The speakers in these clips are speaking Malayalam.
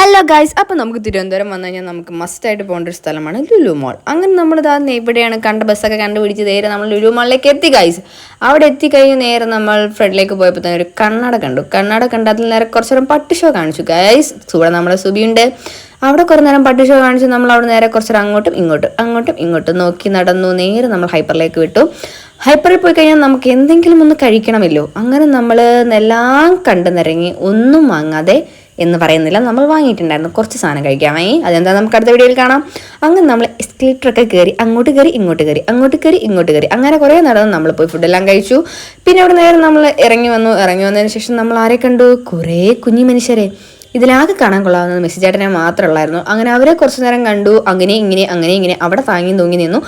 ഹലോ ഗൈസ്, അപ്പോൾ നമുക്ക് തിരുവനന്തപുരം വന്നു കഴിഞ്ഞാൽ നമുക്ക് മസ്റ്റായിട്ട് പോകേണ്ട ഒരു സ്ഥലമാണ് ലുലു മോൾ. അങ്ങനെ നമ്മളിതാ ഇവിടെയാണ് കണ്ട ബസ്സൊക്കെ കണ്ടുപിടിച്ച് നേരെ നമ്മൾ ലുലു മോളിലേക്ക് എത്തി ഗൈസ്. അവിടെ എത്തിക്കഴിഞ്ഞ് നേരെ നമ്മൾ ഫ്രണ്ടിലേക്ക് പോയപ്പോൾ തന്നെ ഒരു കണ്ണട കണ്ടു. കണ്ണട കണ്ട് അതിൽ നേരെ കുറച്ച് നേരം പട്ട് ഷോ കാണിച്ചു ഗൈസ്. ഇവിടെ നമ്മുടെ സുബിയുണ്ട്. അവിടെ കുറേ നേരം പട്ട് ഷോ കാണിച്ചു. നമ്മൾ അവിടെ നേരെ കുറച്ച് നേരം അങ്ങോട്ടും ഇങ്ങോട്ടും നോക്കി നടന്നു. നേരെ നമ്മൾ ഹൈപ്പറിലേക്ക് വിട്ടു. ഹൈപ്പറിൽ പോയി കഴിഞ്ഞാൽ നമുക്ക് എന്തെങ്കിലും ഒന്ന് കഴിക്കണമല്ലോ. അങ്ങനെ നമ്മൾ എല്ലാം കണ്ടു നിറങ്ങി ഒന്നും വാങ്ങാതെ എന്ന് പറയുന്നില്ല, നമ്മൾ വാങ്ങിയിട്ടുണ്ടായിരുന്നു കുറച്ച് സാധനം കഴിക്കാൻ വാങ്ങി. അതെന്താ നമുക്ക് അടുത്ത വീഡിയോയിൽ കാണാം. അങ്ങനെ നമ്മൾ എസ്കലേറ്ററൊക്കെ കയറി അങ്ങോട്ട് കയറി അങ്ങനെ കുറേ നടന്ന് നമ്മൾ പോയി ഫുഡെല്ലാം കഴിച്ചു. പിന്നെ അവിടെ നേരെ നമ്മൾ ഇറങ്ങി വന്നതിന് ശേഷം നമ്മൾ ആരെ കണ്ടു? കുറേ കുഞ്ഞു മനുഷ്യരെ. ഇതിലാകെ കാണാൻ കൊള്ളാവുന്നത് മെസ്സി ചേട്ടനെ മാത്രമുള്ളായിരുന്നു. അങ്ങനെ അവരെ കുറച്ച് നേരം കണ്ടു. അങ്ങനെ ഇങ്ങനെ അവിടെ താങ്ങി തൂങ്ങി നിന്നു.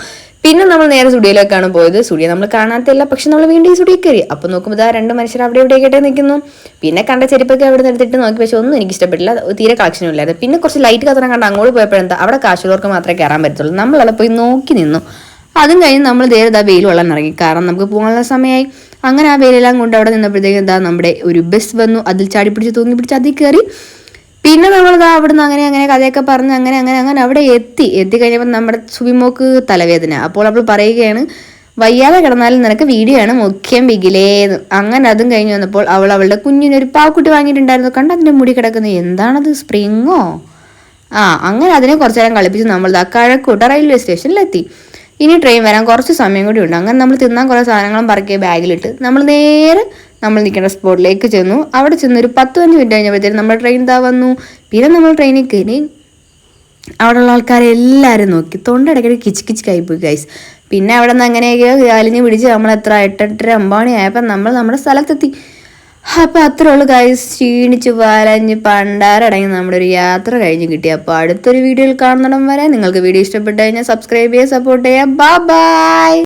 പിന്നെ നമ്മൾ നേരെ സ്റ്റുഡിയോയിലേക്കാണ് പോയത്. സ്റ്റുഡിയോ നമ്മൾ കാണാത്തില്ല, പക്ഷെ നമ്മൾ വീണ്ടും ഈ സ്റ്റുഡിയോ കയറി. അപ്പോൾ നോക്കുമ്പോൾ ഇതാ രണ്ട് മനുഷ്യർ അവിടെ എവിടെയൊക്കെ നിൽക്കുന്നു. പിന്നെ കണ്ട ചെരുപ്പൊക്കെ അവിടെ നിന്ന് എടുത്തിട്ട് നോക്കി, പക്ഷെ ഒന്നും എനിക്ക് ഇഷ്ടപ്പെട്ടില്ല, തീരെ കളക്ഷനും ഇല്ലായിരുന്നു. പിന്നെ കുറച്ച് ലൈറ്റ് കത്തണം കണ്ട് അങ്ങോട്ട് പോയപ്പോഴെന്താ അവിടെ കാശുള്ളവർക്ക് മാത്രമേ കയറാൻ പറ്റത്തുള്ളൂ. നമ്മളവിടെ പോയി നോക്കി നിന്നു. അതും കഴിഞ്ഞ് നമ്മൾ നേരെ ഇതാ വെയിൽ വെള്ളം ഇറങ്ങി, കാരണം നമുക്ക് പോകാനുള്ള സമയമായി. അങ്ങനെ ആ വെയിലെല്ലാം കൊണ്ട് അവിടെ നിന്നപ്പോഴത്തേക്കും എന്താ നമ്മുടെ ഒരു ബസ് വന്നു. അതിൽ ചാടി പിടിച്ച് തൂങ്ങി പിടിച്ച് അതിൽ കയറി. പിന്നെ നമ്മളിതാ അവിടുന്ന് അങ്ങനെ കഥയൊക്കെ പറഞ്ഞ് അങ്ങനെ അവിടെ എത്തിക്കഴിഞ്ഞപ്പോൾ നമ്മുടെ സുബിമോക്ക് തലവേദന. അപ്പോൾ അവൾ പറയുകയാണ്, വയ്യാതെ കിടന്നാലും നിനക്ക് വീഡിയോ ആണ് മുഖ്യം ബിഗിലേന്ന്. അങ്ങനെ അതും കഴിഞ്ഞ് വന്നപ്പോൾ അവളുടെ കുഞ്ഞിനൊരു പാക്കുട്ടി വാങ്ങിയിട്ടുണ്ടായിരുന്നു. കണ്ട അതിൻ്റെ മുടി കിടക്കുന്നത്, എന്താണത്, സ്പ്രിങ്ങോ? അങ്ങനെ അതിനെ കുറച്ച് നേരം കളിപ്പിച്ച് നമ്മൾ കഴക്കൂട്ട റെയിൽവേ സ്റ്റേഷനിലെത്തി. ഇനി ട്രെയിൻ വരാൻ കുറച്ച് സമയം കൂടി ഉണ്ട്. അങ്ങനെ നമ്മൾ തിന്നാൻ കുറേ സാധനങ്ങളും പറക്കിയ ബാഗിലിട്ട് നമ്മൾ നേരെ നമ്മൾ നിൽക്കേണ്ട സ്പോട്ടിലേക്ക് ചെന്നു. അവിടെ ചെന്ന് ഒരു 10-15 മിനിറ്റ് കഴിഞ്ഞപ്പോഴത്തേക്കും നമ്മുടെ ട്രെയിൻ വന്നു. പിന്നെ നമ്മൾ ട്രെയിനിൽ കയറി. അവിടെയുള്ള ആൾക്കാരെ എല്ലാവരും നോക്കി തൊണ്ടയിടയ്ക്ക് കിച്ച് കൈപ്പോയി ഗൈസ്. പിന്നെ അവിടെ നിന്ന് അങ്ങനെയൊക്കെയോ അലിഞ്ഞ് പിടിച്ച് നമ്മൾ 8:30-9 മണി ആയപ്പോൾ നമ്മൾ നമ്മുടെ സ്ഥലത്തെത്തി. അപ്പോൾ അത്രേ ഉള്ളൂ ഗൈസ്. ക്ഷീണിച്ച് വലഞ്ഞ് പണ്ടാരടങ്ങി നമ്മുടെ ഒരു യാത്ര കഴിഞ്ഞ് കിട്ടി. അപ്പോൾ അടുത്തൊരു വീഡിയോയിൽ കാണുന്നിടം വരെ നിങ്ങൾക്ക് വീഡിയോ ഇഷ്ടപ്പെട്ട് കഴിഞ്ഞാൽ സബ്സ്ക്രൈബ് ചെയ്യുക, സപ്പോർട്ട് ചെയ്യുക. ബൈ.